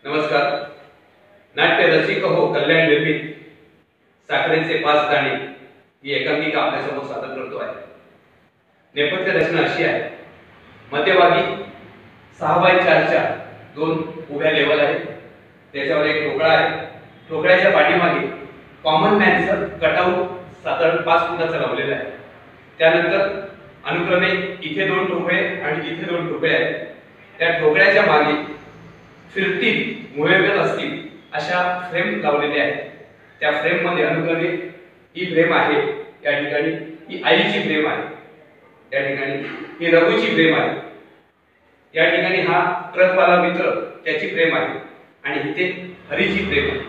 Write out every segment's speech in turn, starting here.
नमस्कार. नाट्य रसिक हो कल्याण निर्मित साखरेचे 5 दाणे ही एकांकिका आपल्यासमोर सादर करतो आहे. नेपथ्य रचना अशी आहे. मध्यभागी 6x4च्या 2 उभ्या लेवल आहेत. त्याच्यावर एक ठोकळा आहे. ठोकळ्याच्या पाठीमागे कॉमन मॅनचं कटआउट साधारण 5 फुटाचा लावलेला आहे. त्यानंतर अनुक्रमे इथे 2 ठोकळे आणि इथे 2 ठोकळे आहेत. त्या ठोकळ्याच्या मागे फिरतील मुव्हेबल असतील अशा फ्रेम लावलेल्या आहेत. त्या फ्रेम मध्ये अनुक्रमे ही फ्रेम आहे, या ठिकाणी ही आईची फ्रेम आहे, या ठिकाणी ही रघुची फ्रेम आहे, या ठिकाणी हा ट्रकवाला मित्र त्याची फ्रेम आहे आणि इथे हरीची फ्रेम आहे.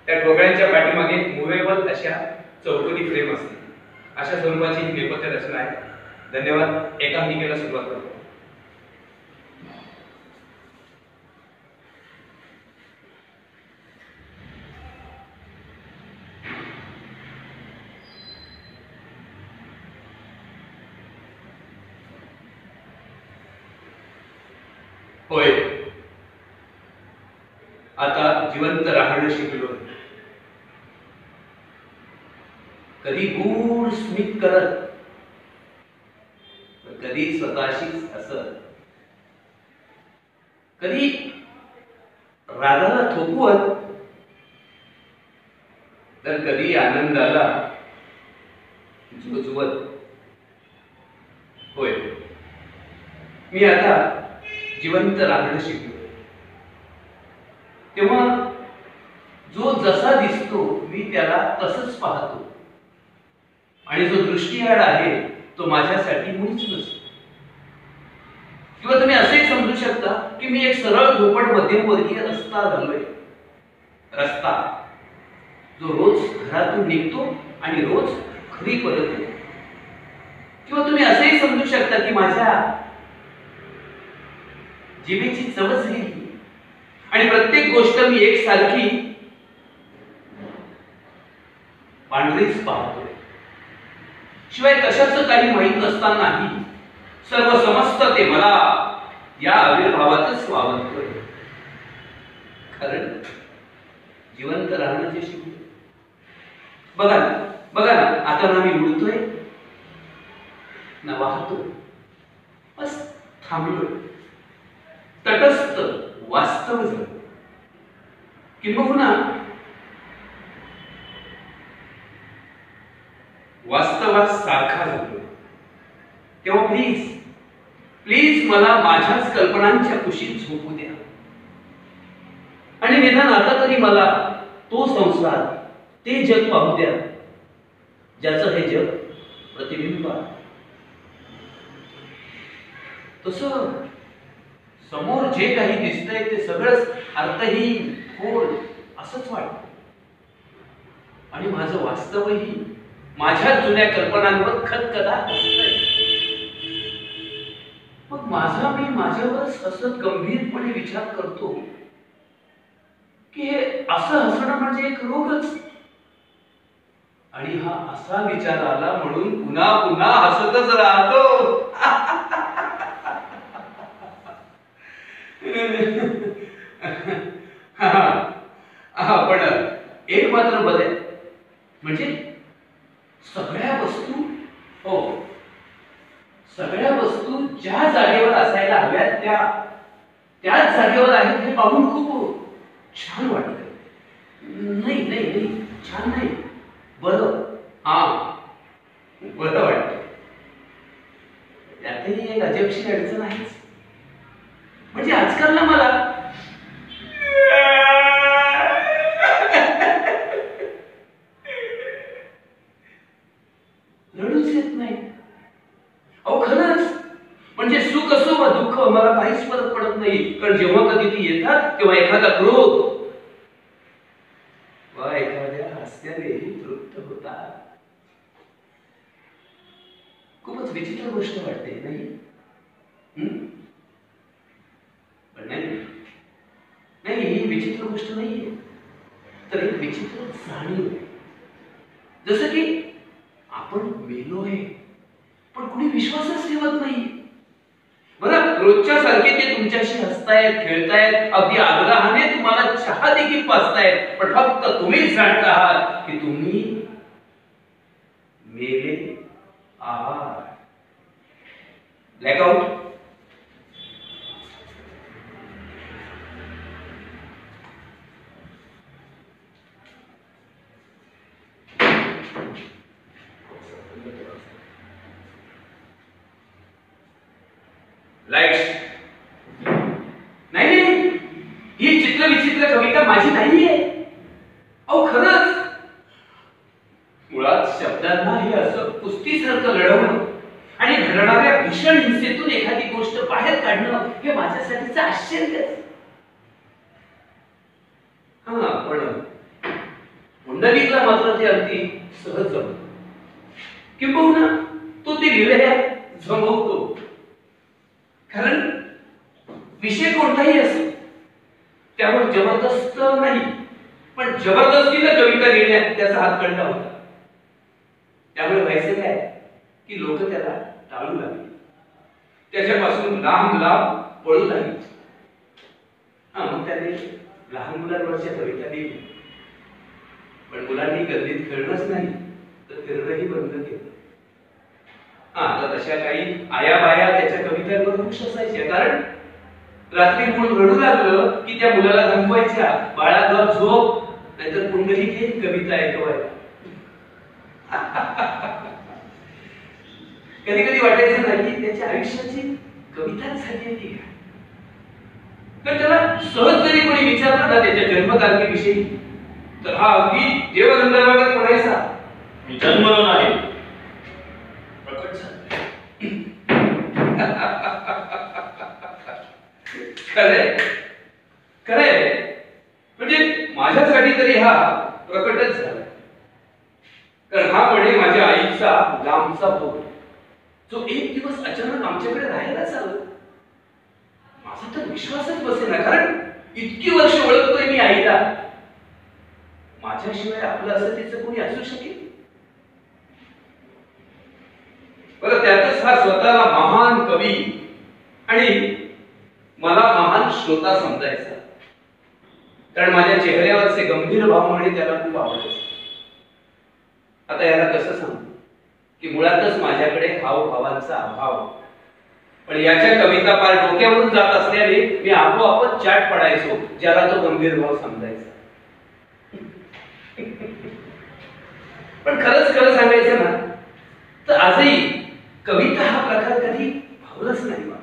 त्या ठोकळ्यांच्या पाठीमागे मुव्हेबल अशा चौकोनी फ्रेम असते. अशा स्वरूपाची ही नेपथ्य रचना आहे. धन्यवाद. एकांकिकेला सुरुवात करतो. होय, आता जिवंत राहणं शिकलो. कधी गूढ स्मित करत, कधी स्वतःशीच हसत, कधी रागाला थोपवत, तर कधी आनंदाला जुजवत. होय, मी आता जिवंत राहणं शिकलो. तेव्हा जो जसा दिसतो मी त्याला तसंच पाहतो आणि जो दृष्टीआड आहे तो माझ्यासाठी मुळीच नसतो. किंवा तुम्ही असेही समजू शकता की मी एक सरळ धोपट मध्यमवर्गीय रस्ता झालोय. रस्ता जो रोज घरातून निघतो आणि रोज घरी परत येतो. किंवा तुम्ही असेही समजू शकता की माझ्या जिभेची चवच गेली आणि प्रत्येक गोष्ट मी एकसारखी पांढरीच पाहतोय. शिवाय कशाचं काही माहीत नसतानाही सर्व समस्त ते मला या आविर्भावातच वावरतोय. कारण जिवंत राहणं जे शिकलो. बघा ना, आता ना मी उडतोय ना वाहतोय, बस थांबलोय. तटस्थ वास्तव झालं. किंबहुना वास्तवात सारखा झालो. तेव्हा प्लीज मला माझ्याच कल्पनांच्या कुशीत झोपू द्या आणि निदान आता तरी मला तो संसार, ते जग पाहू द्या ज्याचं हे जग प्रतिबिंब आहे. तसं समोर जे काही दिसतंय ते सगळंच अर्थहीन, खोल असंच वाटतं आणि माझं वास्तवही माझ्या जुन्या कल्पनांवर खतखतात असतंय. मग मी माझ्यावरच हसत गंभीरपणे विचार करतो की हे असं हसणं म्हणजे एक रोगच. आणि हा असा विचार आला म्हणून पुन्हा पुन्हा हसतच राहतो. पण एक मात्र बदल म्हणजे सगळ्या वस्तू ज्या जागेवर असायला हव्यात त्याच जागेवर आहेत हे पाहून खूप छान वाटत. नाही छान नाही, बरं वाटत. त्यातही एक अजबशी अडचण आहेच. म्हणजे आजकाल ना मला रडूच येत नाही. अहो खरंच, म्हणजे सुख असो वा दुःख मला काहीच फरक पडत नाही. कारण जेव्हा कधी ती येतात तेव्हा एखादा क्रोध वा एखाद्या हास्यानेही तृप्त होतात. खूपच विचित्र गोष्ट वाटते नाही? पण नाही, ही विचित्र गोष्ट नाहीये, तर एक विचित्र जाणीव आहे. जसं की आपण मेलोय पण कोणी विश्वासच ठेवत नाही. बरं, रोजच्या सारखे ते तुमच्याशी हसतायत, खेळतायत, अगदी आग्रहाने तुम्हाला देखील पाचतायत, पण फक्त तुम्हीच जाणता आहात की तुम्ही मेले आहात. ब्लॅकआउट. लाईट्स. नाही नाही, ही चित्र विचित्र कविता माझी नाहीये. अहो खरंच, मुळात शब्दांना हे असं कुस्तीसारखं लढवणं आणि घडणाऱ्या भीषण हिंसेतून एखादी गोष्ट बाहेर काढणं हे माझ्यासाठीचं आश्चर्यच. हा, पण पुंडलिकला मात्र ते अगदी सहज जमत. किंबहुना तो ते लिहिलेल्या जमवतो. कारण विषय कोणताही असो, त्यावर जबरदस्त नाही, पण जबरदस्तीनं कविता लिहिण्यात त्याचा हात कंडा होता. त्यामुळे व्हायचं काय की लोक त्याला टाळू लागले, त्याच्यापासून लांब लांब पळू लागले. मग त्याने लहान मुलांवरच्या कविता लिहिल्या, पण मुलांनी गल्लीत खेळणंच नाही तर फिरणंही बंद केलं. तर तशा काही आया बाया त्याच्या कवितांवर खुश असायच्या, कारण रात्री मूल रडू लागलं की त्या मुलाला धमवायच्या, बाळा गप झोप, नाहीतर पुंडलिक ही कविता ऐकवायला. कधी कधी वाटायचं नाही की त्याच्या आयुष्याची कविताच झाली आहे का. तर त्याला सहज जरी कोणी विचारलं ना त्याच्या जन्मतारखेविषयी, तर हा अगदी देवगंधर्वागत म्हणायचा, मी जन्मलो नाही, प्रकट झालो. खरंय खरंय, म्हणजे माझ्यासाठी तरी हा प्रकटच झाला. कारण हा म्हणे माझ्या आईचा लांबचा भाऊ, जो एक दिवस अचानक आमच्याकडे राहायलाच आला. माझा तर विश्वासच बसेना, कारण इतकी वर्ष ओळखतोय मी आईला. माझ्याशिवाय आपलं असं तिचं कोणी असू शकेल? बरं, त्यातच हा स्वतःला महान कवी आणि मला महान श्रोता समजायचा. कारण माझ्या चेहऱ्यावरचे गंभीर भाव म्हणे त्याला खूप आवडायचे. आता याला कसं सांगू की मुळातच माझ्याकडे हावभावांचा अभाव, पण याच्या कविता पार डोक्यावरून जात असल्याने मी आपोआपच चाट पडायचो, ज्याला तो गंभीर भाव समजायचा. पण खरंच खरं सांगायचं ना तर आजही कविता हा प्रकार कधी भावलाच नाही मला.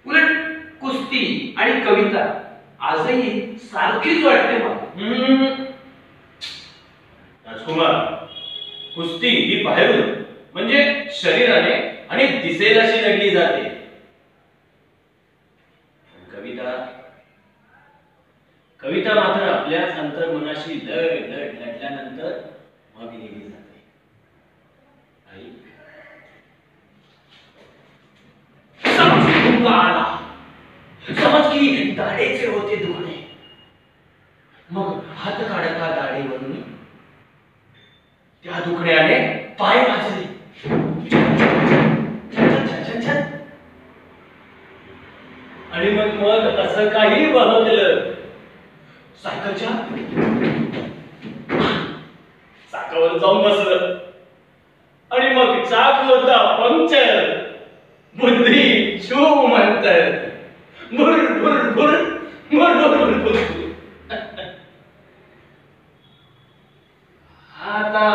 उलट कुस्ती आणि कविता आजही सारखीच वाटते मला. राजकुमार, कुस्ती ही बाहेरून म्हणजे शरीराने आणि दिसेल अशी लढली जाते. कविता कविता मात्र आपल्याच अंतर्मनाशी लढल्यानंतर मग लिहिली जाते. आई, समज की दाढेचे होते दुखणे, मग हात काढता दाढेवरून त्या दुखण्याने पाय भाजले. आणि मग मग असं काही बनवलं. सायकलच्या चाकावर जाऊन बसलं आणि मग चाक होता पंक्चर. बुद्धी छू म्हणतात, भुर भुर भुर भुर भुर भुर. आता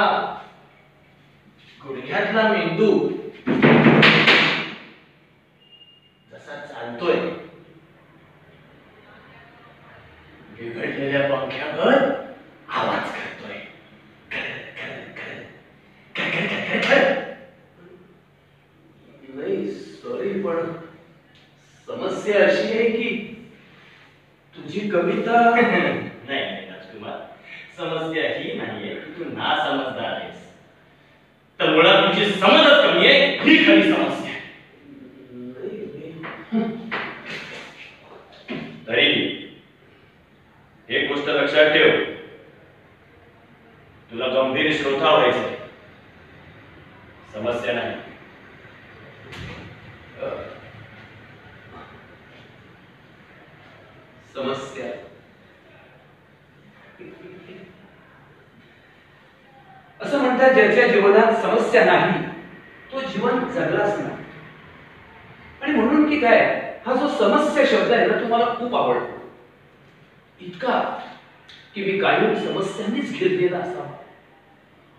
गुडघ्यातला मेंदू जसा चालतोय, बिघडलेल्या पंख्यावर आवाज करतोय. नाही सॉरी, पण समस्या अशी आहे की तुझी कविता नाही राजकुमार, समस्या ही नाहीये की तू ना समजदार आहेस, तर मुळात तुझी समजच कमी आहे, ही खरी समस्या आहे. तरी एक गोष्ट लक्षात ठेव, तुला गंभीर श्रोता व्हायचंय, समस्या नाही. समस्या असं म्हणतात ज्याच्या जीवनात समस्या नाही तो जीवन जगलाच नाही. आणि म्हणून की काय, हा जो समस्या शब्द आहे ना तो मला खूप आवडतो. इतका की मी कायम समस्यांनीच घेरलेला असावा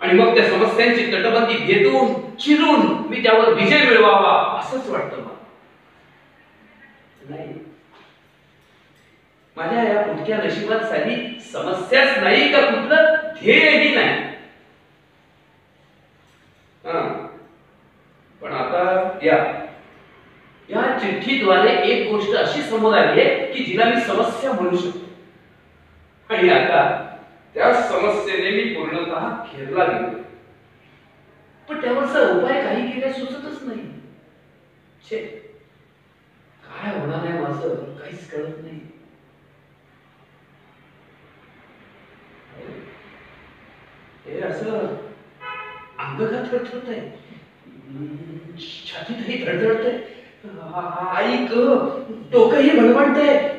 आणि मग त्या समस्यांची तटबंदी भेदून चिरून मी त्यावर विजय मिळवावा असंच वाटतं मला. नाही, माझ्या या पुढच्या नशिबात साधी समस्याच नाही का कुठलं ध्येयही नाही. पण आता या चिठ्ठीद्वारे एक गोष्ट अशी समोर आली आहे की जिला मी समस्या म्हणू शकतो. आणि आता त्या समस्येने मी पूर्णतः घेरला गेलो. पण त्यावरचा उपाय काही केल्या सुचतच नाही. छे, काय होणार आहे माझं काहीच कळत नाही. हे असं अंग का थरथरत आहे, छातीतही धडधडतंय, ऐक डोकंही भणभणतंय.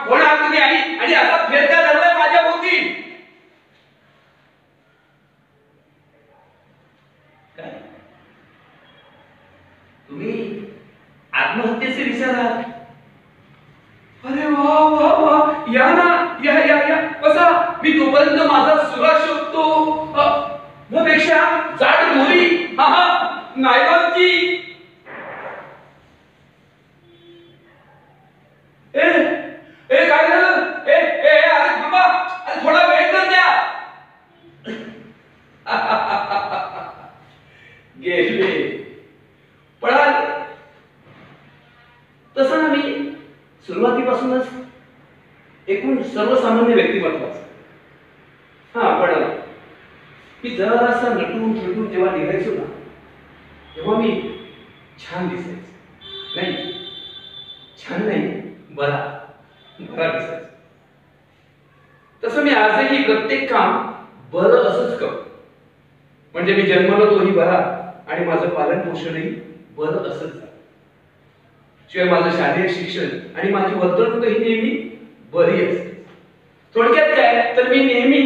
कोण आहात तुम्ही आणि असा फेरका झालाय माझ्या भोवती? काय तुम्ही आत्महत्येचे विचार आहात? अरे वा वा वा, या ना, या या या, बसा. मी तोपर्यंत माझा सुरा शोधतो. पेक्षा जाड मोरी, नायलॉनची. काय झालं? अरे थांबा, अरे थोडा वेळ तर द्या. गेले, पळाले. तसं ना मी सुरुवातीपासूनच एकूण सर्वसामान्य व्यक्तिमत्वाचा. पण मी जरासा नटून खेळून जेव्हा निघायचो ना तेव्हा मी छान दिसायचो. नाही, छान नाही, बरा दिसायचो. तसं मी आजही प्रत्येक काम बरं असंच करतो. म्हणजे मी जन्मलो तोही बरा आणि माझं पालन पोषणही बरं असंच झालं. शिवाय माझं शालेय शिक्षण आणि माझी वर्तणूकही नेहमी बरी असते. थोडक्यात काय तर मी नेहमी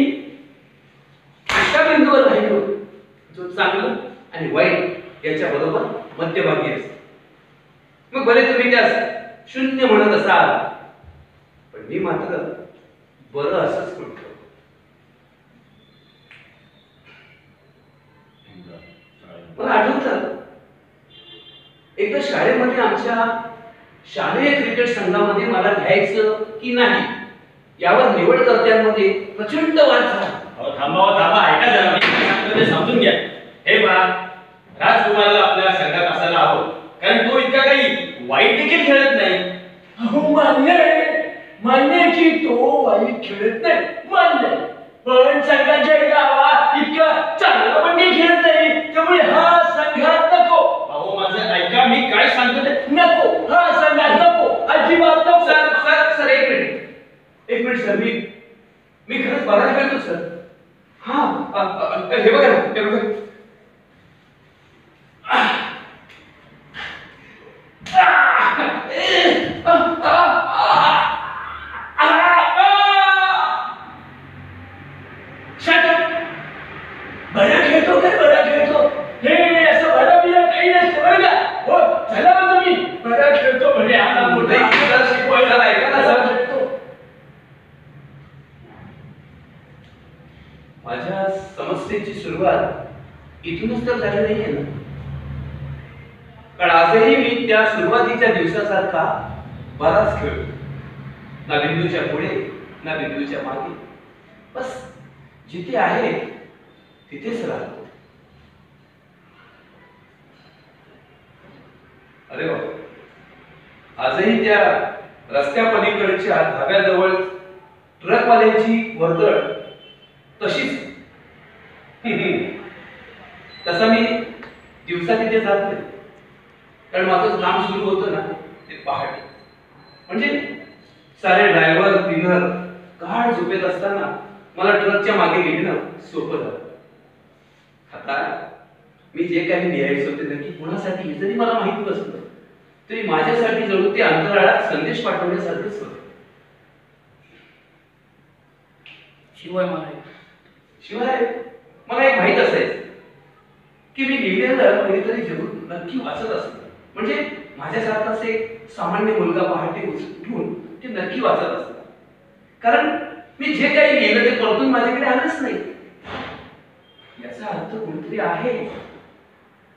अशा बिंदूवर राहिलो जो चांगलं आणि वाईट याच्या बरोबर मध्यभागी असतो. मग भले तुम्ही त्यास शून्य म्हणत असाल, पण मी मात्र बरं असंच म्हणतो. मला आठवतं एकदा शाळेमध्ये आमच्या शालेय क्रिकेट संघामध्ये मला घ्यायचं की नाही यावर निवडकर्त्यांमध्ये प्रचंड वाद झाला. थांबा, ऐका जरा, मी काय सांगतो ते समजून घ्या. हे पहा, राजकुमारला आपल्या संघात असायला हवं, कारण तो इतका काही वाईट देखील खेळत नाही. मान्य की तो वाईट खेळत नाही, मान्य. पण संघाच्या गावात इतका चांगला पण काही खेळत नाही, त्यामुळे हा संघात नको. अहो माझं ऐका, मी काय सांगतो ते नको, हा संघात नको, अजिबात नको. सर एक मिनिट सर, मी खरंच बरा खेळतो सर. हे बघा ना, हे बघा. बरा खेळतो काय, बरा खेळतो. हे असं बरा बिरा काही नसतं बरं का. हो झाला ना तुम्ही, बरा खेळतो म्हणजे आला मोठा शिकवायला ऐका ना सर. माझ्या समस्येची सुरुवात इथूनच तर झाली नाहीये ना. कारण आजही मी त्या सुरुवातीच्या दिवसासारखा बराच खेळतो. ना बिंदूच्या पुढे ना बिंदूच्या मागे, बस जिथे आहे तिथेच राहतो. अरे वा, आजही त्या रस्त्या पलीकडच्या धाब्याजवळ ट्रकवाल्यांची वर्दळ तशीच. तसा मी दिवसा तिथे जात नाही, कारण माझं काम सुरू होतं ना ते पहाटे. म्हणजे सारे ड्रायव्हर क्लीनर गाढ झोपेत असताना मला ट्रकच्या मागे गेलं सोपं झालं. आता मी जे काही लिहायचं होते नक्की कोणासाठी जरी मला माहिती नसलं तरी माझ्यासाठी जणू ते अंतराळात संदेश पाठवण्यासारखंच होतं. शिवाय मला शिवाय मला एक माहित असायचं की मी लिहिलेलं कधीतरी जरूर नक्की वाचत असत. म्हणजे माझ्यासारखाच एक सामान्य मुलगा पहाटे उठून ते नक्की वाचत असत. कारण मी जे काही लिहिलं ते परतून माझ्याकडे आलंच नाही. याचा अर्थ कोणतरी आहे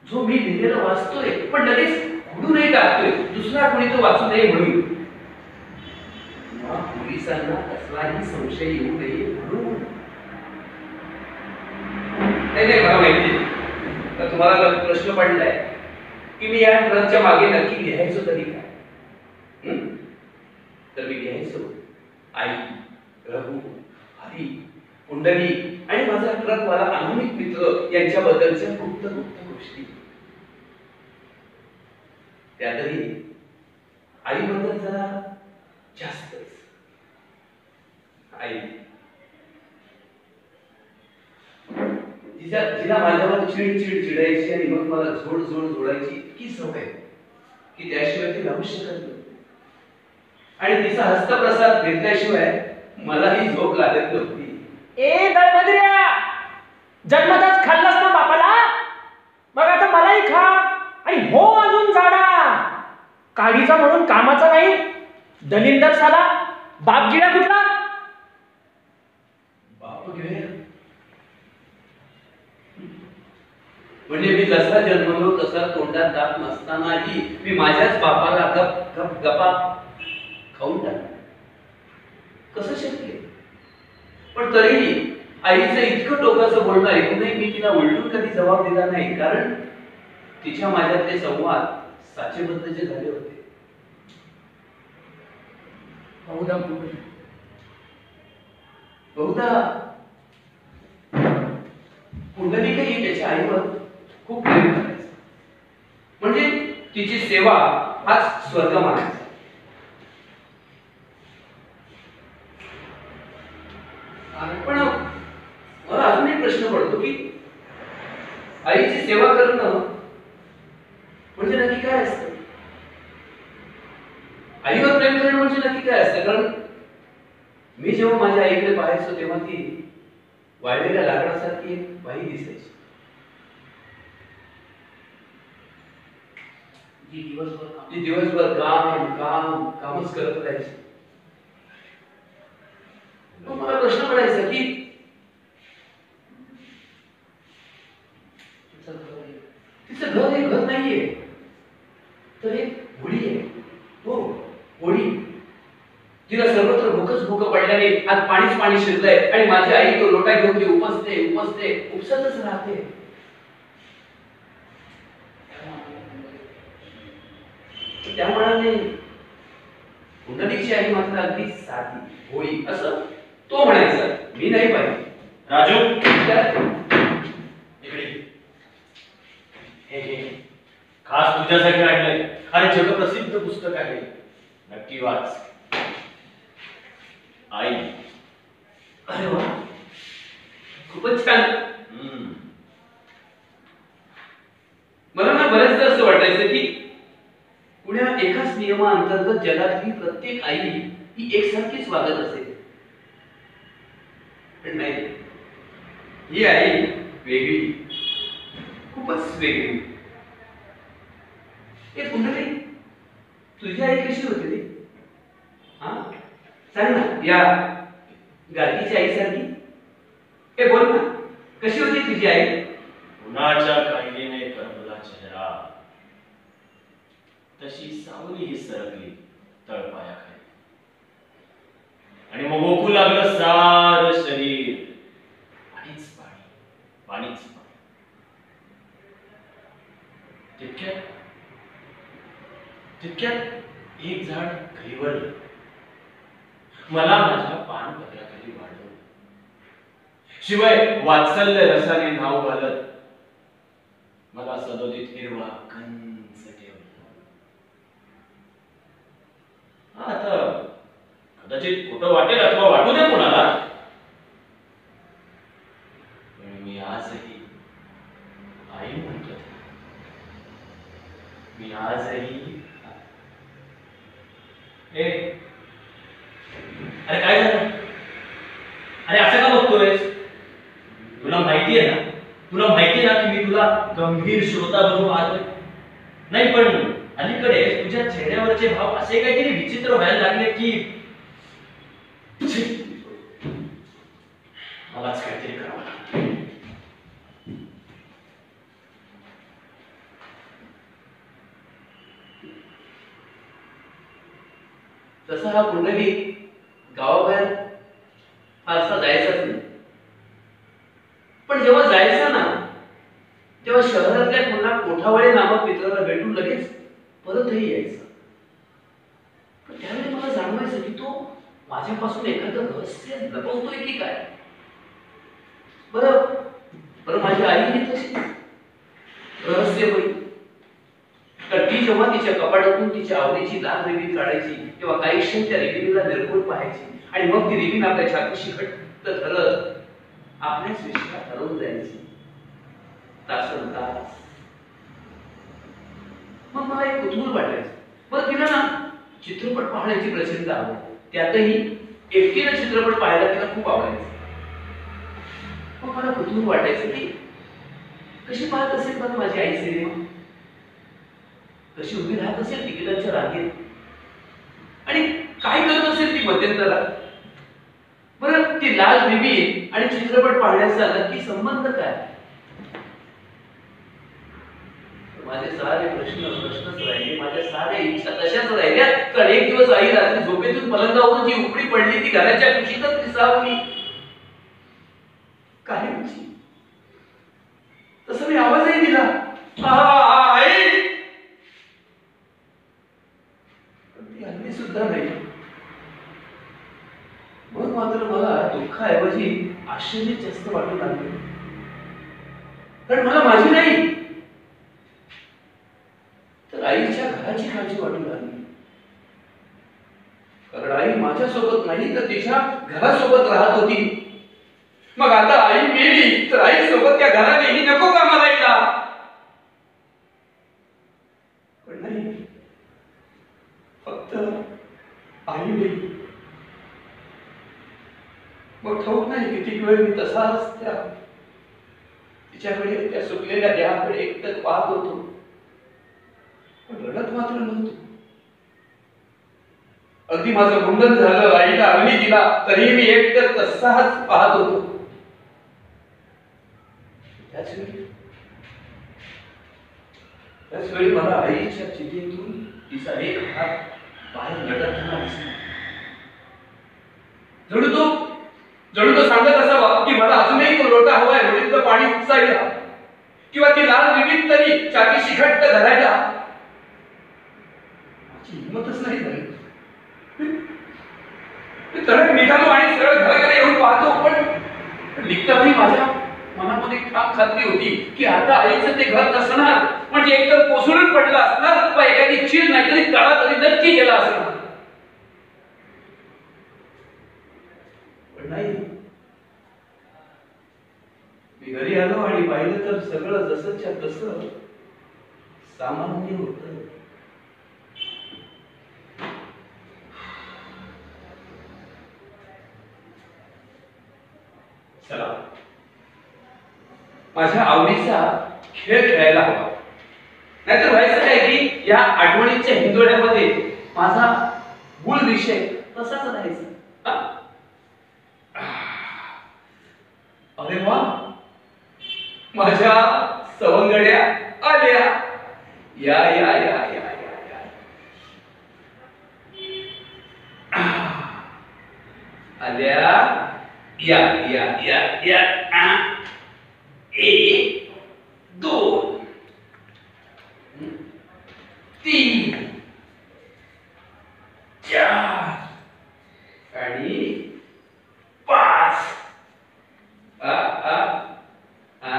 जो मी लिहिलेलं वाचतोय पण लगेच खुडूनही टाकतोय, दुसरा कोणी तो वाचू नये म्हणून. पोलिसांना कसलाही संशय येऊ नये म्हणून. नाही मला माहिती तर तुम्हाला प्रश्न पडलाय की मी या ट्रकच्या मागे नक्की लिहायचो तरी काय. तर मी लिहायचो आई, रघु, हरी, कुंडली आणि माझा ट्रकवाला अनामिक मित्र यांच्याबद्दलच्या गुप्त गुप्त गोष्टी. त्यातही आईबद्दल जरा जास्तच. आई जिला माझ्यावर चिडचिड चिडायची आणि मग मला झोड झोड जोडायची इतकी सवय की त्याशिवाय ती राहू शकत नाही. आणि तिचा हस्तप्रसाद घेतल्याशिवाय मलाही झोप लागत नव्हती. ए दळभद्र्या, जन्मताच खाल्लास ना बापाला, मग आता मलाही खा. आणि हो अजून झाडा, काडीचा म्हणून कामाचा नाही. दलिंदर साला, बाप गिळा कुठला? बाप गिळा म्हणजे मी जसा जन्मलो तसा तोंडात दात नसतानाही मी माझ्याच बापाला गप गप गपा खाऊन टाकला. कसं शक्य? पण तरीही आईचं इतकं टोकाचं बोलणं ऐकूनही मी तिला उलटून कधी जबाब दिला नाही. कारण तिच्या माझ्यातले संवाद साचेबद्ध जे झाले होते. बहुधा कुंडलिकही त्याच्या आईवर खूप प्रेम करायचं. म्हणजे तिची सेवा हाच स्वर्ग मानायचा. पण मला अजून एक प्रश्न पडतो की आईची सेवा करणं म्हणजे नक्की काय असतं? आईवर प्रेम करणं म्हणजे नक्की काय असतं? कारण मी जेव्हा माझ्या आईकडे पाहायचो तेव्हा ती वाळलेल्या लाकडासारखी एक बाई दिसायची. ती दिवसभर काम काम कामच करत राहायची. मग मला प्रश्न पडायचा की तिचं घर हे घर नाहीये तर एक होळी आहे. हो होळी. तिला सर्वत्र भूकच भूक पडल्याने आज पाणीच पाणी शिरलंय आणि माझी आई तो लोटा घेऊन ती उपसतच राहते. त्या मनाने कुंडलीची आई मात्र अगदी साधी होळी असं तो म्हणायचा. मी नाही पाहिजे. राजू इकडे हे खास तुझ्यासाठी आणलंय. फार जगप्रसिद्ध पुस्तक आहे, नक्की वाच. आई. अरे वा, खूपच छान. मला ना बरेचदा असं वाटायचं की पुण्या एकाच नियमाअंतर्गत जगातली प्रत्येक आई ही एकसारखीच वागत असेल. पण नाही, ही आई वेगळी, खूपच वेगळी. एक कुंडली, तुझी आई कशी होती रे? हा सांग ना, या गाडीची आई सारखी. हे बोल ना, कशी होती तुझी आई? उन्हाच्या काहिलीने करमला चेहरा, तशी सावली ही सरकली तळपायाखाली. आणि मग ओकू लागलं सार शरीर. पाणीच पाणी, पाणीच पाणी. तितक्यात एक झाड घरीवरलं. मला माझ्या पानपत्राखाली वाढवलं. शिवाय वात्सल्य रसाने नाव घालत मला सदोदित हिरवा कंच ठेवला. आता कदाचित खोटं वाटेल अथवा वाटू दे कोणाला, पण मी आजही आई म्हणतो. मी आजही अरे काय झालं? अरे असं का बघतोयस? तुला माहिती आहे ना की मी तुला गंभीर श्रोता बनवून पाहतोय. नाही पण अलीकडे तुझ्या चेहऱ्यावरचे भाव असे काहीतरी विचित्र व्हायला लागले की मलाच काहीतरी करावं लागतं. तसा हा पुंडली गावाबाहेर फारसा जायचाच नाही. पण जेव्हा जायचा ना तेव्हा शहरातल्या पुन्हा कोठावळे नामक मित्राला भेटून लगेच परतही यायचा. पण त्यावेळी मला जाणवायचं की तो माझ्यापासून एखादं रहस्य लपवतोय की काय. बरं माझी आई ही तशी रहस्य होई. तर ती जेव्हा तिच्या कपाटातून तिच्या आवडीची लाल रेबीन काढायची तेव्हा काही क्षण त्या रेबीनला निर्गुण पाहायची आणि मग ती रेबीन आपल्या छातीशी घट्ट धरत आपल्याच विश्वात हरवून जायची. तासनतास. मग मला एक कुतूहल वाटायचं. बरं तिला ना चित्रपट पाहण्याची प्रचंड आवड. त्यातही एकटीनं चित्रपट पाहायला तिला खूप आवडायचं. मग मला कुतूहल वाटायचं की कशी पाहत असेल बरं माझी आई सिनेमा. कशी उभी राहत असेल तिकिटांच्या रांगेत आणि काय करत असेल ती मध्यंतरात. बरं ती लाल बिबी आणि चित्रपट पाहण्याचा नक्की संबंध काय. माझे सारे प्रश्नच राहिले. माझ्या साऱ्या इच्छा तशाच राहिल्या. कारण एक दिवस आई रात्री झोपेतून पलंगावरून जी उपडी पडली ती घराच्या कुशीतच विसावली. काय म्हणजे तसं मी आवाजही दिला आई. ती हल्ली सुद्धा नाही. मग मात्र मला दुःखाऐवजी आश्चर्य जास्त वाटू लागले. कारण मला माझी नाही तर आईच्या घराची काळजी वाटू लागली. कारण आई माझ्यासोबत नाही तर तिच्या घरासोबत राहत होती. मग आता आई मेली तर आई सोबत त्या घरानेही नको का मला यायला. पण नाही फक्त आई मेली. मग ठाऊक नाही किती वेळ मी तसाच तिच्याकडे त्या सुकलेल्या देहाकडे एकटक पाहत होतो. पण रडत मात्र नव्हतो. अगदी माझं मुंडन झालं आईला अग्नी दिला तरी मी एकटक तसाच पाहत होतो. त्याच वेळी मला आईच्या चितेतून तिचा एक हात बाहेर लटकताना दिसला. जणू तो सांगत असावा की मला अजूनही तो लोटा हवाय होळीतलं पाणी उपसायला किंवा ती लाल विविध तरी छातीशी घट्ट धरायला. माझी हिंमतच नाही झाली. तडक निघालो आणि सरळ घराकडे येऊन पाहतो. पण निघतानाही माझ्या मनामध्ये ठाम खात्री होती की आता आईचं ते घर नसणार. म्हणजे एकतर कोसळून पडलं असणार किंवा एखादी चीड नाहीतरी तळा तरी नक्की गेला असणार. पण नाही. मी घरी आलो आणि पाहिलं तर सगळं जसंच्या तसं सामान्य होतं. चला माझ्या आवडीचा खेळ खेळायला हवा. नाहीतर व्हायचं काय की या आठवणीच्या हिंदोड्यामध्ये माझा मूळ विषय तसाच राहायचा. अरे वा माझ्या सवंगड्या आल्या. या या या या या आल्या. या या या या. एक दोन तीन चार आणि पाच. आ आ आ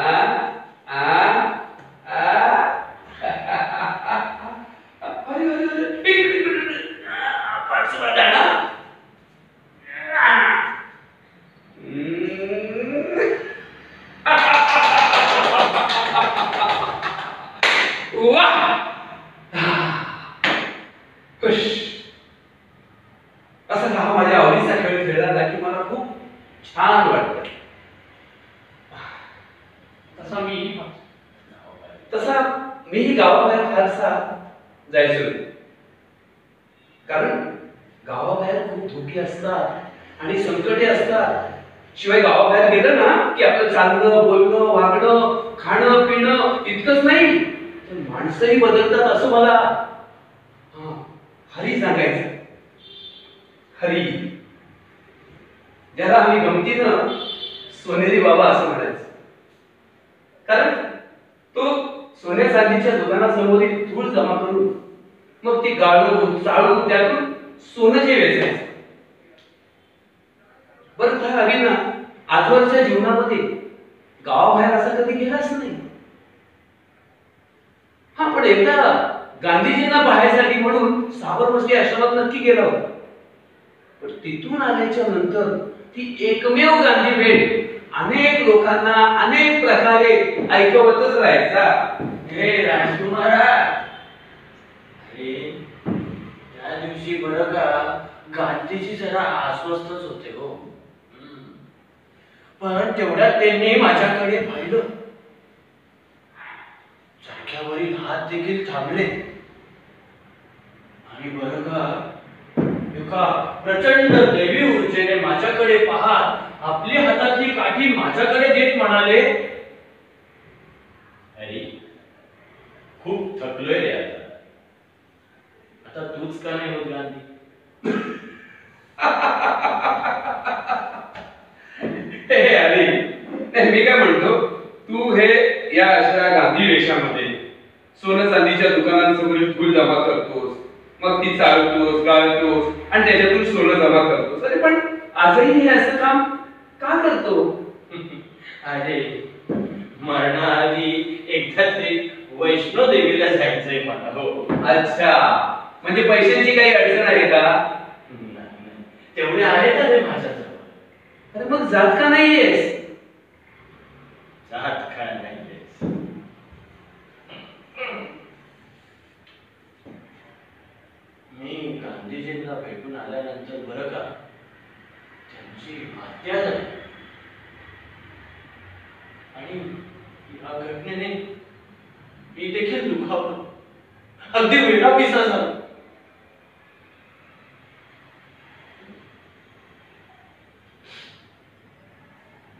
आ आ पाचवा दाणा. असा हा माझ्या आवडीचा खेळ खेळला की मला खूप छान वाटतं. तसा मीही गावाबाहेर फारसा जायचो नाही. कारण गावाबाहेर खूप धोके असतात आणि संकटे असतात. शिवाय गावाबाहेर गेलं ना की आपलं चालणं बोलणं वागणं खाणं पिणं इतकंच नाही तर माणसंही बदलतात असं मला हरी सांगायचं. हरी, ज्याला आम्ही गमतीनं सोनेरी बाबा असं म्हणायचं. कारण तो सोन्या चांदीच्या दुकानासमोरील धूळ जमा करून मग ती गाळून चाळून त्यातून सोनं जे वेचायचं. बरं त्या हवी ना आजवरच्या जीवनामध्ये गावाबाहेर असा कधी गेलाच नाही. हा, पण एकदा गांधीजींना पाहायसाठी म्हणून साबरमती आश्रमात नक्की गेला होता. पण तिथून आल्याच्या नंतर ती एकमेव गांधी भेट अनेक लोकांना अनेक प्रकारे ऐकवतच राहायचा. हे राजकुमारा, अरे त्या दिवशी बरं का गांधीजी जरा अस्वस्थच होते हो. पण तेवढ्यात त्यांनी माझ्याकडे पाहिलं. जाग्यावरील हात देखील थांबले आणि बरं का एका प्रचंड दैवी ऊर्जेने माझ्याकडे पाहत आपली हातातली काठी माझ्याकडे देत म्हणाले, अरे खूप थकलोय रे आता तूच का नाही होत गांधी? अरे मी काय म्हणतो, तू हे या अशा गांधी वेशामध्ये सोनं चांदीच्या दुकानांसमोर धूळ जमा करतोस, मग ती चालतोस गाळतोस आणि त्याच्यातून सोनं जमा करतोस. अरे पण आजही हे असं काम का करतो? अरे मरणाआधी एकदा तरी वैष्णो देवीला जायचंय मला. हो. अच्छा, म्हणजे पैशांची काही अडचण आहे का? तेवढे आहेत रे माझ्याजवळ. अरे मग जात का नाहीयेस? जात का नाहीयेस? मी गांधीजींना भेटून आल्यानंतर बरं का त्यांची हत्या झाली आणि या घटनेने मी देखील दुखावलो, अगदी वेगळा पिसा झाला.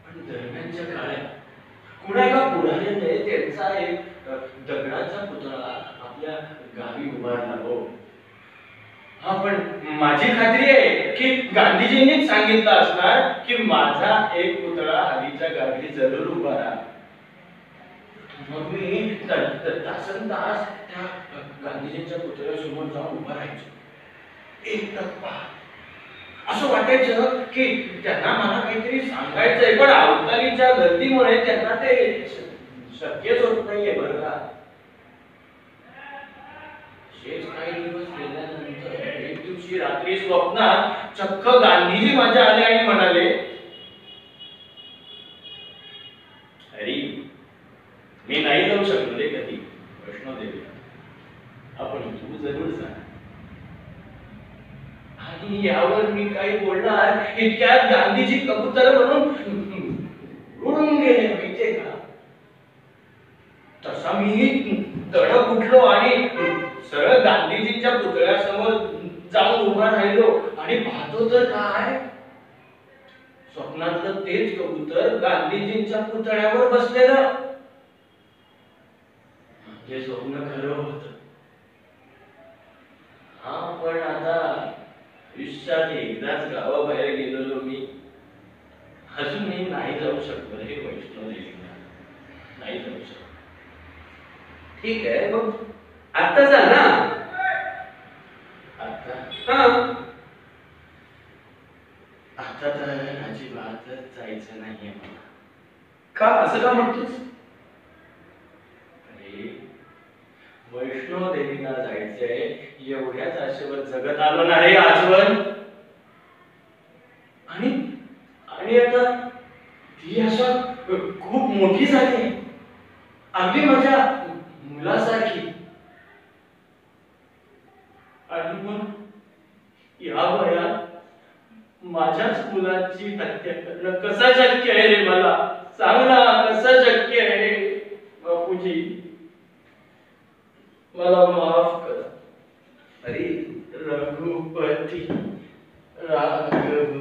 पण दरम्यानच्या काळात कुणा एका पुढाऱ्याने त्यांचा एक दगडाचा पुतळा आपल्या गावी उभारला. हो. हा, पण माझी खात्री आहे की गांधीजींनीच सांगितलं असणार की माझा एक पुतळा हरीच्या गावी जरूर उभारा. मग मी तासनतास त्या गांधीजींच्या पुतळ्यासमोर जाऊन उभा राहायचो. एक टप्पा असं वाटायचं की त्यांना मला काहीतरी सांगायचंय, पण अवतारीच्या गर्दीमुळे त्यांना ते शक्यच होत नाहीये. बरं का, काही दिवस गेल्यानंतर एक दिवशी रात्री स्वप्नात चक्क गांधीजी माझ्या आले आणि म्हणाले, अरे मी नाही जाऊ शकलो रे कधी वैष्णोदेवीला, आपण तू जरूर जा. आणि यावर मी काही बोलणार इतक्यात गांधीजी कबूतर म्हणून उडून गेले. माहितीये का, तसा मी तडक उठलो आणि सरळ गांधीजींच्या पुतळ्यासमोर जाऊन उभा राहिलो आणि पाहतो तर काय, स्वप्नातलं तेच कबूतर गांधीजींच्या पुतळ्यावर बसलेलं. हे स्वप्न खरं होत. हा, पण आता आयुष्यात एकदाच गावाबाहेर गेलेलो मी, अजूनही नाही जाऊ शकलो हे वैष्णोदेवीला, नाही जाऊ शकलो. ठीक आहे, मग आता जा ना. आता तर अजिबातच जायचं नाहीये मला. का, असं का म्हणतोस? अरे वैष्णो देवीला जायचंय एवढ्याच आशेवर जगत आलो ना रे आजवर. आणि आता ती आशा खूप मोठी झाली, अगदी माझ्या मुलासारखी. आणि मग या वयात माझ्याच मुलाची हत्या करणं कसं शक्य आहे रे मला? सांग ना, कसं शक्य आहे? बापूजी, मला माफ करा. अरे रघुपती राघव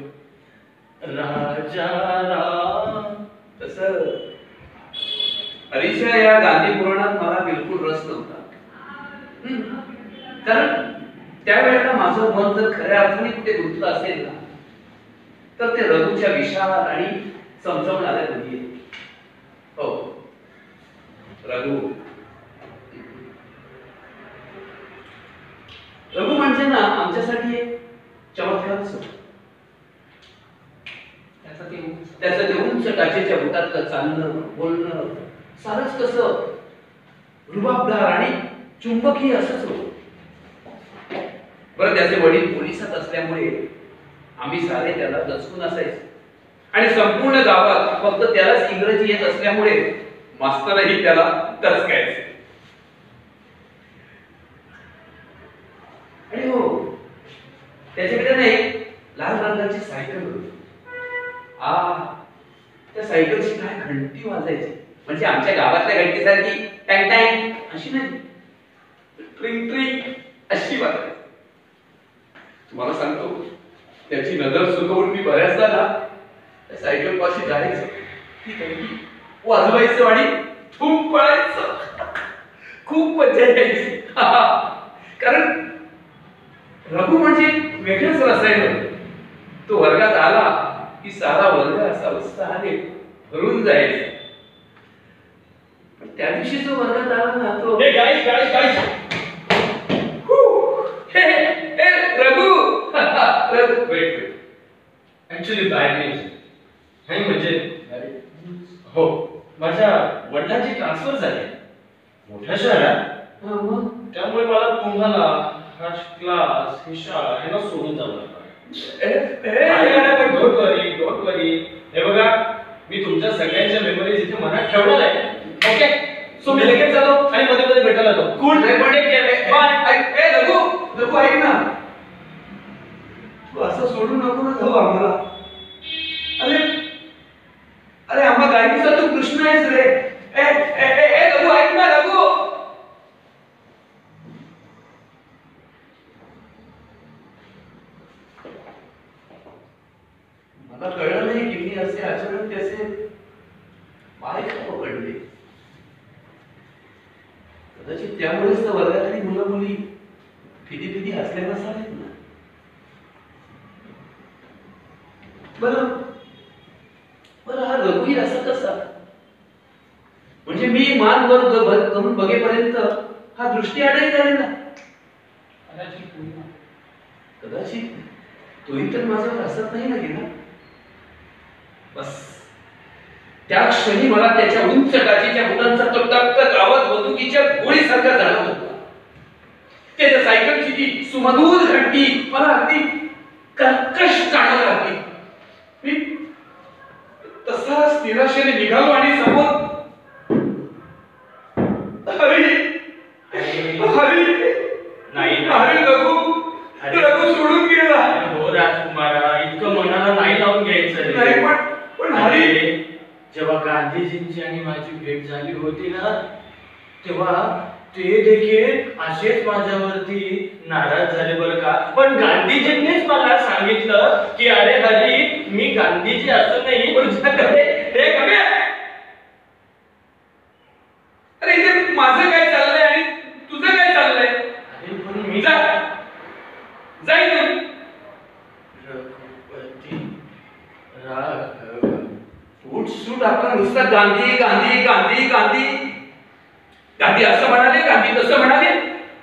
राजा राम. तसं हरीच्या या गांधी पुराणात मला बिलकुल रस नव्हता. कारण त्यावेळेला माझं मन जर खऱ्या अर्थाने कुठे गुंतलं असेल ना, तर ते रघुच्या विशाल आणि समजवणाऱ्या मध्ये. हो, रघु रघु म्हणजे ना आमच्यासाठी एक चमत्कारच होता. त्याचं ते उंच टाचेच्या बुटातलं चालणं, बोलणं सारंच कसं रुबाबदार आणि चुंबकीय असंच होतं. बरं, त्याचे वडील पोलिसात असल्यामुळे आम्ही सारे त्याला दचकून असायचो आणि संपूर्ण गावात फक्त त्यालाच इंग्रजी येत असल्यामुळे मास्तरही त्याला दचकायचे. आणि हो, त्याच्याकडे ना एक लाल रंगाची सायकल होती. त्या सायकलची काय घंटी वाजायची, म्हणजे आमच्या गावातल्या घंटीसारखी टँग टँग अशी नाही, ट्रिंग ट्रिंग अशी वाजायची. तुम्हाला सांगतो, त्याची नजर चुकवून मी बऱ्याचदा ना त्या सायकल पाशी जायचं, ती घंटी वाजवायचं आणि थूम पळायचं. खूप मजा यायची. कारण रघु म्हणजे वेगळंच रसायन. तो वर्गात आला की सारा वर्ग असा उत्साहाने भरून जायचा. पण त्या दिवशी जो वर्गात आला ना, तो रघु ऍक्च्युली बॅड न्यूज नाही, म्हणजे हो, माझ्या वडिलांची ट्रान्सफर झाली मोठ्या शहरात. त्यामुळे मला तुम्हाला हा क्लास, ही शाळा हे ना सोडून जावं लागतं. डोंट वरी. हे बघा, मी तुमच्या सगळ्यांच्या मेमरीज इथे मनात ठेवणार आहे. ओके, सो मी लगेच जातो आणि मध्ये मध्ये भेटायला येतो. कूल. रघु ऐक ना, तू असं सोडून नको ना जाऊ आम्हाला. अरे अरे, आम्हा गायकीचा तू कृष्ण आहेस रे. रघु ऐक ना, रघु. मला कळलं नाही की मी असे अचानक त्याचे पाय पकडले. कदाचित त्यामुळेच तर वर्गातली मुलं मुली फिदी फिदी हसल्या नसावेत ना. बरं बरं, हा रघुही असा कसा? म्हणजे मी मान वर करून बघेपर्यंत हा दृष्टी आडही झालेला. कदाचित तोही तर माझ्यावर हसत नाही ना गेला. बस त्या क्षणी मला त्याच्या उंच टाचीच्या बुटांचा तो टकटक आवाज बंदुकीच्या गोळीसारखा जाणवत होता. त्याच्या सायकलची ती सुमधूर घंटी मला अगदी कर्कश जाणवू लागली. मी तसाच निराशेने निघालो आणि समोर नाही रघु सोडून गेला. हो राजकुमारा, इतकं मनाला नाही लावून घ्यायचं नाही. पण हरी, जेव्हा गांधीजींची आणि माझी भेट झाली होती ना, तेव्हा ते देखील असेच माझ्यावरती नाराज झाले बरं का. पण गांधीजींनीच मला सांगितलं की अरे हरी, मी गांधीजी असं नाही तुझ्याकडे. अरे इथे माझं काय चाललंय आणि तुझं काय चाललंय? अरे पण मी जाईल रघुपती राघव. सूट आपला नुसता गांधी गांधी गांधी गांधी गांधी असं म्हणाले, गांधी तसं म्हणाले.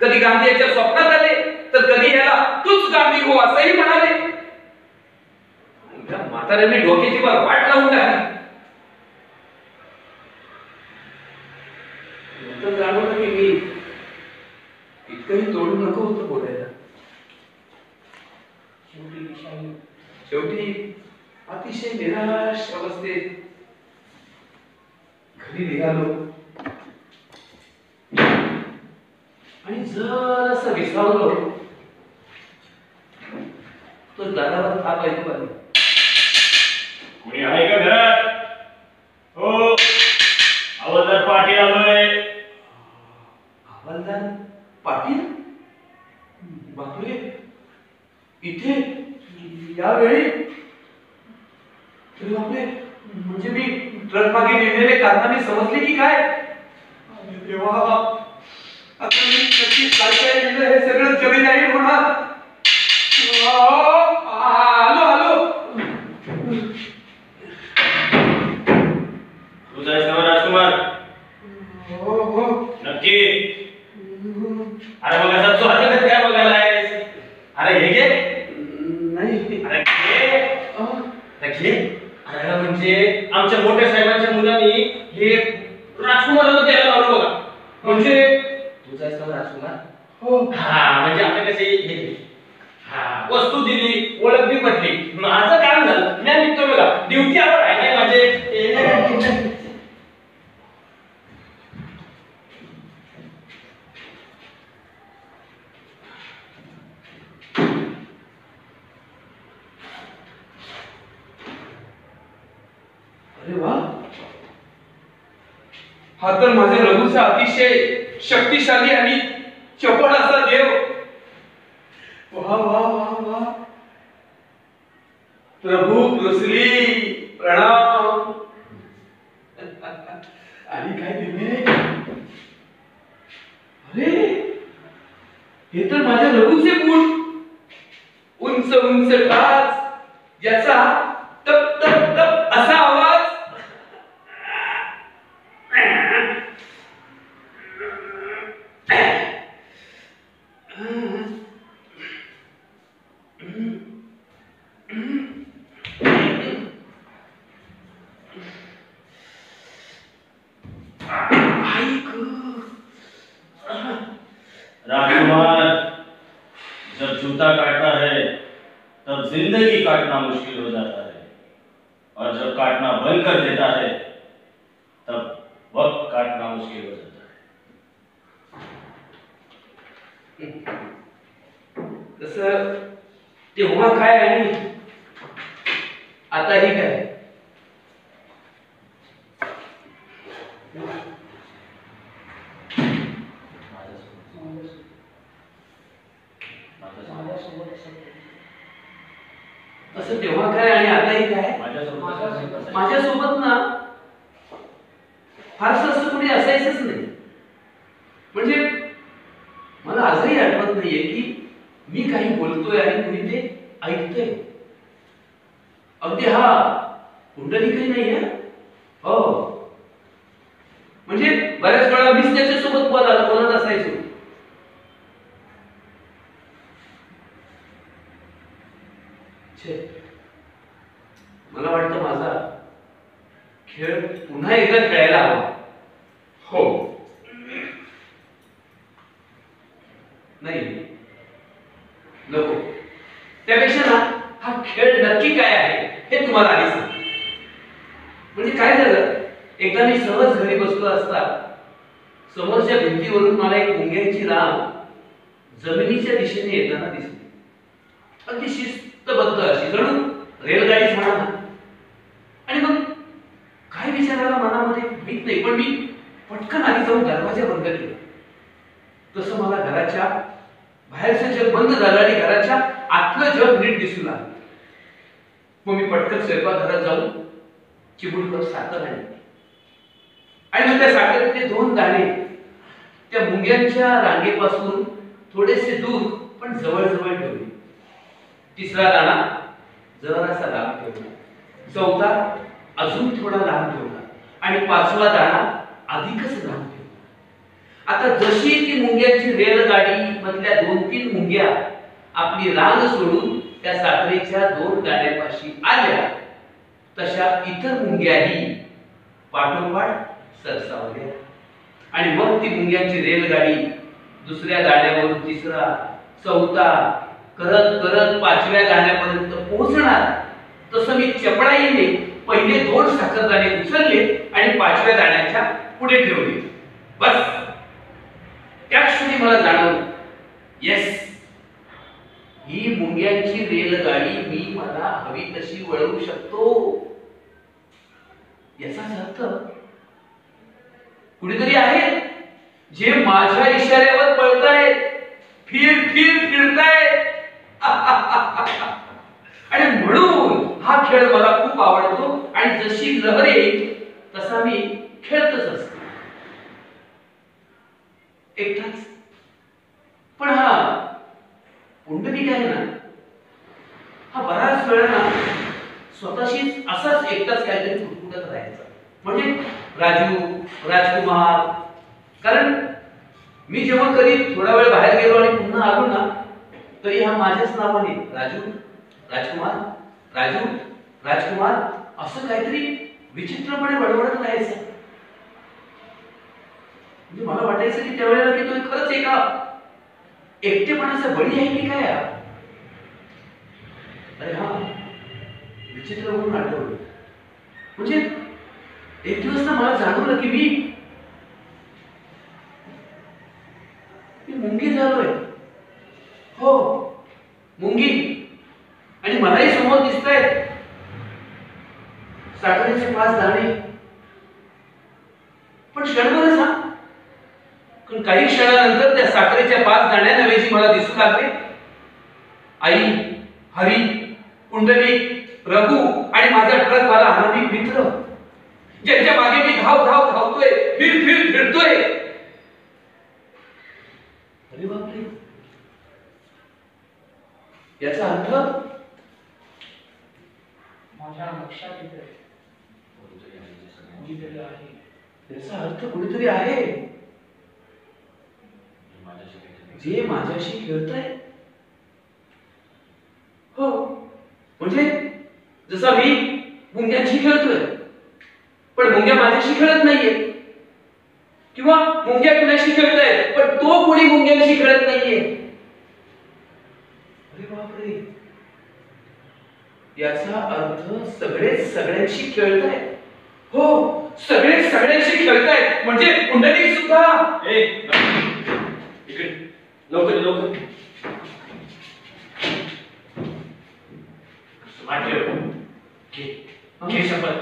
कधी गांधी याच्या स्वप्नात आले, तर कधी याला तूच गांधी हो असंही म्हणाले. म्हाताऱ्याने डोक्याची बार वाट लावून टाकली. नंतर जाणवलं की मी इतकंही तोडू नको होतं बोलायला. शेवटी अतिशय निराश अवस्थेत घरी निघालो आणि जरासं विसावलो तर दादावर थाप ऐकू आली. इथे यावेळी बापरे, म्हणजे मी ट्रक मागे लिहिलेले कारनामे समजले की काय? देवा, आता मी नक्की काय काय लिहिलं हे सगळं जमी जाईल होणार. आलो आलो. तू जायस ना राजकुमार? हो हो. नक्की? अरे मग असा तू हरकत काय बघायला आहेस? अरे हे घे. नाही. अरे घे. अरे म्हणजे आमच्या मोठ्या साहेबांच्या मुलांनी हे राजकुमाराला द्यायला लावलं बघा. म्हणजे तू जायस ना राजकुमार? हो. हा म्हणजे आता कसे हे घे. हा वस्तू दिली, ओळख बी पटली, माझं काम झालं. मी निघतो बघा, ड्युटी आवर आहे म्हणजे. अरे वा, हा तर माझ्या रघुचा अतिशय शक्तिशाली आणि चपळ असा देव. वा वा वा वा. प्रभू ब्रुसली प्रणाम. आणि काय दिले? अरे हे तर माझ्या रघुचे बूट. उंच उंच टाच, याचा तप तप तप असा आवाज. राजकुमार, जब जूता काटता है तब जिंदगी काटना मुश्किल हो जाता है, और जब काटना बंद कर देता है तब वक्त काटना मुश्किल हो जाता है. तसं तेव्हा काय आणि आताही काय? असं तेव्हा काय आणि आताही काय? माझ्यासोबत ना फारसं असं कुणी असायचंच नाही. म्हणजे मला आजही आठवत नाहीये की मी काही बोलतोय आणि कुणी ते ऐकतोय. अगदी हा कुंडलिकही नाही आहे. हो, म्हणजे बऱ्याच वेळा मीच त्याच्यासोबत बोलत असायचो. मला वाटतं माझा खेळ पुन्हा एकदा खेळायला हवा. हो, नाही नको. त्यापेक्षा ना हा खेळ नक्की काय आहे हे तुम्हाला आधी सांग. म्हणजे काय झालं, एकदा मी सहज घरी बसलो असता समोरच्या भिंतीवरून मला एक मुंग्यांची रांग जमिनीच्या दिशेने येताना दिसली. अगदी शिस्तबद्ध अशी, जणू रेलगाडीच म्हणा ना. आणि मग काय विचारायला मनामध्ये माहित नाही, पण मी पटकन आधी जाऊन दरवाजा बंद केला. तसं मला घराच्या बाहेरचं जग बंद झालं आणि घराच्या आतलं जग नीट दिसू लागलं. मग मी पटकन स्वयंपाकघरात जाऊन चिमूटभर साखर आणली आणि मग त्या साखरेतले 2 दाणे त्या मुंग्यांच्या रांगेपासून थोडेसे दूर पण जवळ ठेवले. 3रा दाणा जरासा लांब ठेवला, 4था अजून थोडा लांब ठेवला आणि 5वा दाणा अधिकच लांब ठेवला. आता जशी ती मुंग्यांची रेलगाडी मधल्या 2-3 मुंग्या आपली रांग सोडून त्या साखरेच्या 2 दाण्यापाशी आल्या, तशा इतर मुंग्याही पाठोपाठ सरसावल्या. आणि मग ती मुंग्यांची रेलगाडी 2ऱ्या दाण्यावरून 3रा, 4था करत करत 5व्या दाण्यापर्यंत पोहोचणार. तसं मी चपळाईने पहिले 2 साखरदाणे उचलले आणि 5व्या दाण्याच्या पुढे ठेवले. बस त्याच क्षणी मला जाणवलं, येस, ही मुंग्यांची रेलगाडी मी मला हवी तशी वळवू शकतो. याचाच अर्थ कुणीतरी आहे जे माझ्या इशाऱ्यावर पळतायत, फिरतायत. आणि म्हणून हा खेळ मला खूप आवडतो आणि जशी लहर येईल तसा मी खेळतच असतो एकटाच. पण हा पुंडलिक आहे ना, हा बराच वेळा ना स्वतःशीच असाच एकटाच काहीतरी कुटकुटत राहायचा. म्हणजे राजू, राजकुमार. कारण मी जेव्हा कधी थोडा वेळ बाहेर गेलो आणि पुन्हा आलो ना, तरी हा माझ्याच नावाने राजू, राजकुमार, राजू, राजकुमार असं काहीतरी विचित्रपणे बडबडत राहायचं. म्हणजे मला वाटायचं की त्यावेळेला की तो खरंच एका एकटेपणाचा बळी आहे की काय. अरे हा विचित्र म्हणून आठवलं. म्हणजे एक दिवस ना मला जाणवलं की मी मुंगी झालोय. हो, मुंगी. आणि मलाही समोर दिसतायत साखरेचे 5 दाणे. पण क्षणभरच हा. पण काही क्षणानंतर त्या साखरेच्या 5 दाण्यांऐवजी मला दिसू लागले आई, हरी, पुंडलिक, रघु आणि माझा ट्रकवाला अनामिक मित्र, ज्यांच्या मागे मी धाव धाव धावतोय, फिर फिर फिरतोय. अरे बापरे, याचा अर्थ माझ्या लक्षात येतोय कुठेतरी आहे. याचा अर्थ कुठेतरी आहे जे माझ्याशी खेळतंय. हो, म्हणजे जसा मी मुंग्यांशी खेळतोय, पण मुंग्या माझ्याशी खेळत नाहीये. किंवा मुंग्या कुणाशी खेळतायत पण तो कोणी मुंग्यांशी खेळत नाहीये. अरे बापरे, याचा अर्थ सगळेच सगळ्यांशी खेळतायत. हो, सगळेच सगळ्यांशी खेळतायत. म्हणजे पुंडलिक सुद्धा. इकडे लवकर लवकर. घे शपथ,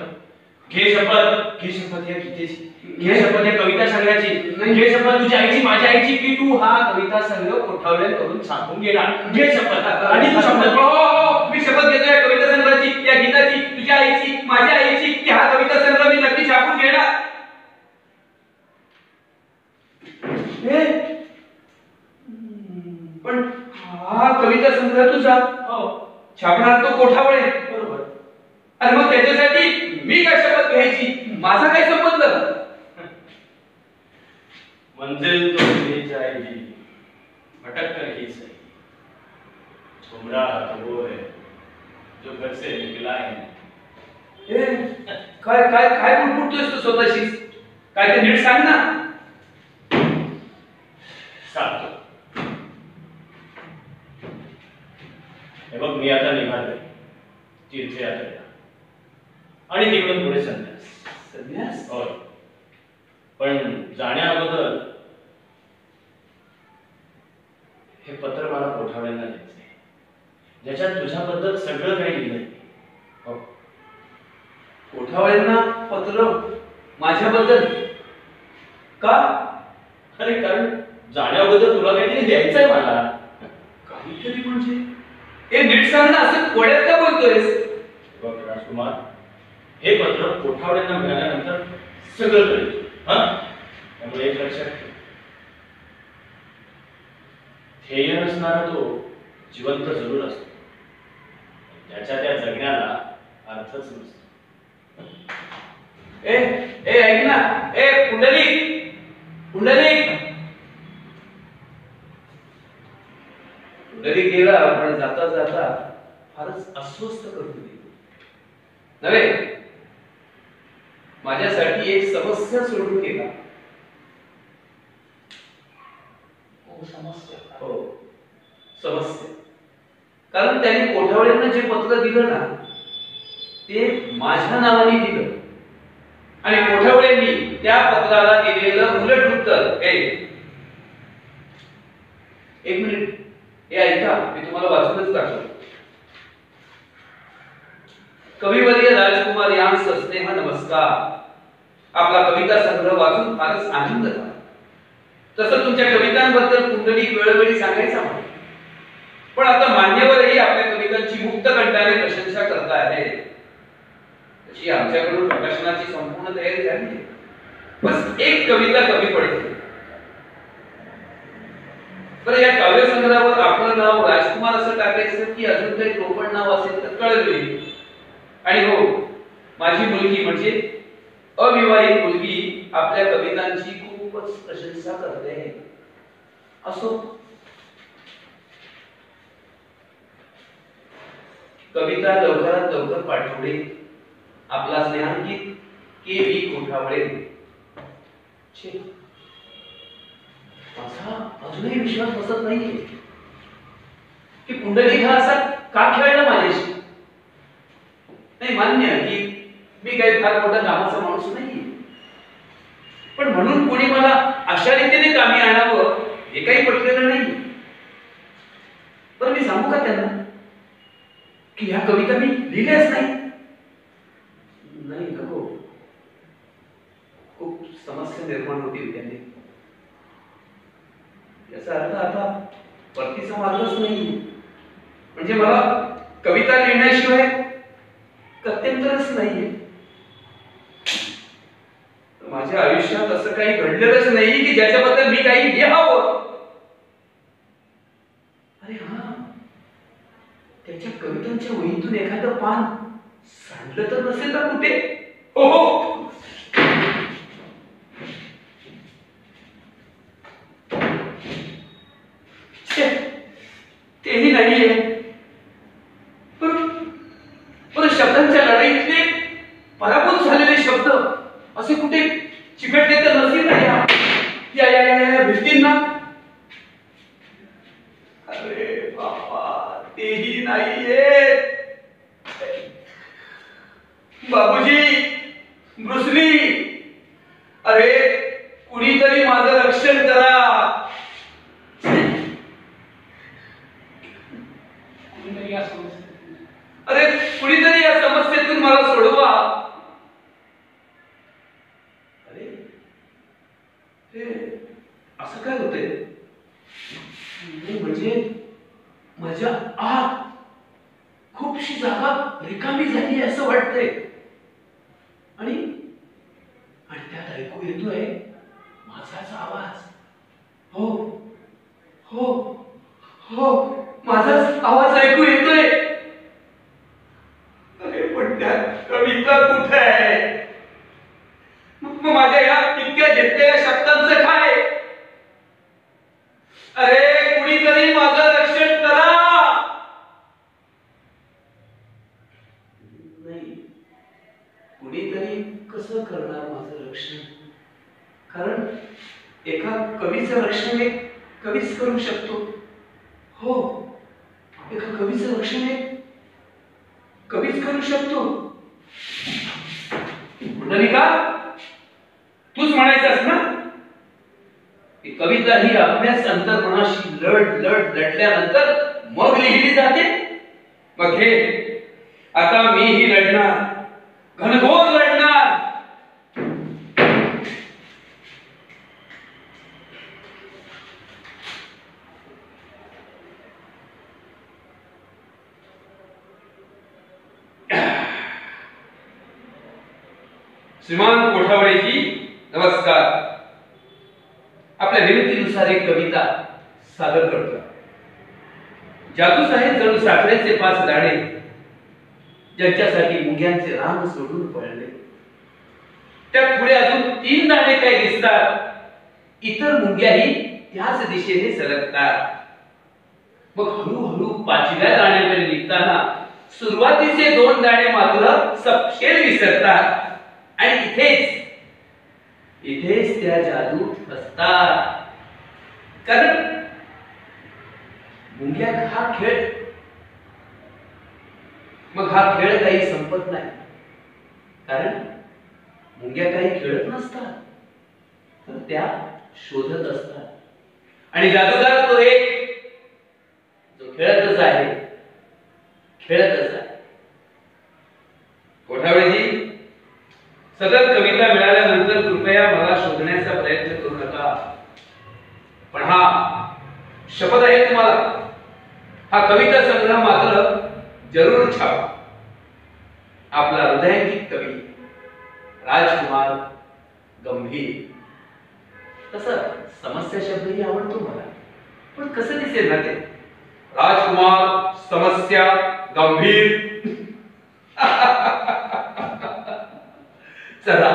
घे शपथ, घे शपथ या गीतेची, घे शपथ या कविता संग्रहाची, घे शपथ तुझ्या आईची, माझ्या आईची, की तू हा कविता संग्रह कोठावल्या करून छापून घेणार. घे शपथ. आणि तू शपथ. हो, मी शपथ घेतो या कविता संग्रहाची, या गीताची, तुझ्या आईची, माझ्या आईची, की हा कविता संग्रह मी नक्की छापून घेणार. पण हा कविता संग्रह तुझा छापणार तो कोठावळे. बरोबर. आणि मग त्याच्यासाठी मी काय शपथ घ्यायची? माझा काय संबंध? मंजिल तो मिल जाएगी, भटक कर ही सही, गुमराह तो वो है जो घर से निकला है. काय काय काय पुटपुटतोयस तू स्वतःशीच? काय ते नीट सांग ना. सांगतो. हे बघ, मी आता निघालोय तीर्थयात्रेला आणि तिकडून पुढे संन्यास. संन्यास? होय. पण जाण्या अगोदर हे पत्र मला कोठावळ्यांना द्यायचंय, ज्याच्यात तुझ्याबद्दल सगळं काही लिहिलंय. हो. कोठावळ्यांना पत्र माझ्याबद्दल का? अरे कारण जाण्या अगोदर तुला काहीतरी द्यायचंय मला. काहीतरी म्हणजे? हे नीट सांग ना, असं कोड्यात का बोलतोयस? बघ राजकुमार, हे पत्र कोठावळ्यांना मिळाल्यानंतर सगळं कळेल. त्यामुळे एक लक्षात ठेव, ध्येय नसणारा तो जिवंत जरूर असतो, त्याच्या त्या जगण्याला अर्थच नसतो. ए ए ऐक ना, ए पुंडलिक, पुंडलिक. पुंडलिक गेला, पण जाता जाता फारच अस्वस्थ करून गेला. नव्हे, माझ्यासाठी एक समस्या सोडून गेला. समस्या. हो, समस्या. कारण त्याने कोठावळ्यांना जे पत्र दिलं ना, ते माझ्या नावाने दिलं आणि कोठावळ्यांनी त्या पत्राला दिलेलं उलट उत्तर. एक मिनिट, हे ऐका, मी तुम्हाला वाचूनच दाखवतो. कविवर्य राजकुमार यांस स्नेह नमस्कार. आपला कविता संग्रह वाचून फारच आनंद झाला. तसं तुमच्या कवितांबद्दल पुंडलिक वेळोवेळी सांगायचा मला. पण आता मान्यवरही आपल्या कवितांची मुक्त कंठाने तशी आमच्याकडून प्रकाशनाची संपूर्ण तयारी झाली आहे. बस एक कविता कमी पडते. बरं, या काव्यसंग्रहावर आपलं नाव राजकुमार असं टाकायचं की अजून काही टोपण नाव असेल तर कळलं. आणि हो, माझी मुलगी म्हणजे अविवाहित मुलगी आपल्या कवितांची खूपच प्रशंसा करते. असो, कविता लवकरात लवकर पाठवणे. आपला स्नेहांकित के.व्ही. कोठावळे. माझा अजूनही विश्वास बसत नाहीये की पुंडलिक हा असा का खेळला माझ्याशी. नाही, मान्य की मी काही फार मोठा कामाचा माणूस नाही, पण म्हणून कोणी मला अशा रीतीने कामी आणावं हे काही पटलेलं नाही. पण मी सांगू का त्यांना की ह्या कविता मी लिहिल्याच नाही. नाही, नको. खूप समस्या निर्माण होतील त्यांनी. याचा अर्थ आता परतीचा मार्गच नाही. म्हणजे मला कविता लिहिण्याशिवाय गत्यंतरच नाहीये. माझ्या आयुष्यात असं काही घडलेलंच नाही की ज्याच्याबद्दल मी काही लिहावं. अरे हा, त्याच्या कवितांच्या वहीतून एखादं पान सांडलं तर नसेल ना कुठे? हो, तेही नाहीये. पण शब्दांच्या लढाईतले पराभूत झालेले शब्द असे कुठे चिकटले तर नसेल ना या या या या भिंतींना? अरे बाबा, तेही नाहीये. बाबूजी, ब्रुसली, अरे कुणीतरी माझं रक्षण करा. अरे कुणीतरी या समस्येतून मला सोडवा. अरे हे असं काय होतंय? म्हणजे माझ्या आत खूपशी जागा रिकामी झाली असं वाटतंय. आणि त्यात ऐकू येतोय माझाच आवाज. हो हो हो, माझाच आवाज ऐकू येतोय. अरे पण त्यात कविता कुठे आहे? मग माझ्या या इतक्या घेतलेल्या शब्दांचं काय? अरे कुणीतरी माझं रक्षण करा. नाही, कुणीतरी कसं करणार माझं रक्षण? कारण एका कवीचं रक्षण एक कवीच करू शकतो. हो, एका कवीचं रक्षण एक कवीच करू शकतो. पुंडलिका, तूच म्हणायचंस ना की कविता ही आपल्याच अंतर्मनाशी लढल्यानंतर मग लिहिली जाते. मग हे आता मीही लढणार, घनघोर लढणार. श्रीमान कोठावळेजी, नमस्कार. आपल्या विनंतीनुसार एक कविता सादर करतो. जादू साहेब जणू साखरेचे 5 दाणे, ज्यांच्यासाठी मुंग्यांचे रान सोडून पळले. त्यात पुढे अजून 3 दाणे काही दिसतात. इतर मुंग्याही त्याच दिशेने सरकतात. मग हळूहळू 5व्या दाण्याकडे निघताना सुरुवातीचे 2 दाणे मात्र सपशेल विसरतात. आणि इथेच त्या जादूत असतात. कारण मुंग्या हा खेळ, मग हा खेळ काही संपत नाही. कारण मुंग्या काही खेळत नसतात, तर त्या शोधत असतात. आणि जादूगार तो एक जो खेळतच आहे. कोठावळेजी, सतत कविता मिळाल्यानंतर कृपया मला शोधण्याचा प्रयत्न करू नका. पण हा शपथ आहे तुम्हाला, हा कविता संग्रह मात्र जरूर छापा. आपला हृदयांकित कवी राजकुमार गंभीर. तसं समस्या शब्दही आवडतो मला, पण कसं दिसेल ना ते राजकुमार समस्या गंभीर. चला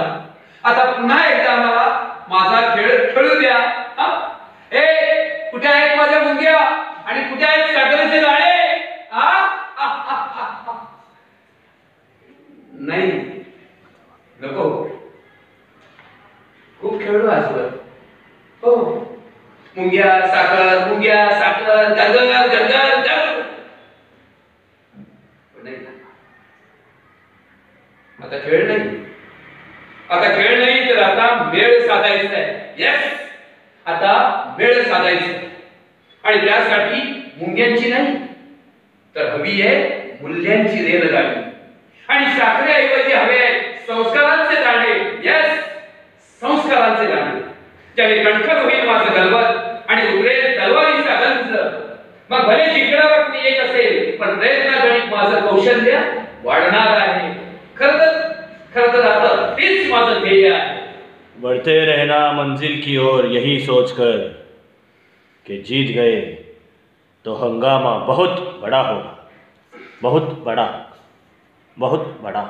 आता पुन्हा एकदा मला माझा खेळ खेळू द्या. ए कुठे आहेत माझ्या मुंग्या आणि कुठे आहेत साखरेचे दाणे? नाही नको, खूप खेळलो आजवर. हो मुंग्या साखर गरगर गरगर गरगर. नाही आता खेळ नाही, आता खेळ नाही तर आता मेळ साधायचा आहे. येस आता मेळ साधायचा आहे. आणि त्यासाठी मुंग्यांची नाही तर हवी आहे मूल्यांची रेलगाडी. आणि साखरेऐवजी हवे संस्कारांचे दाणे. येस संस्कारांचे दाणे, ज्याने कणखर होईल माझं गलबत आणि उतरेल तलवारीचा गंज. मग भले जिंकणारा कुणी एक असेल, पण प्रयत्नागणिक माझं कौशल्य वाढणार आहे. खरं तर आता तेच माझं ध्येय आहे. बढ़ते रहना मंजिल की ओर यही सोचकर कि जीत गए तो हंगामा बहुत बड़ा होगा, बहुत बड़ा, बहुत बड़ा.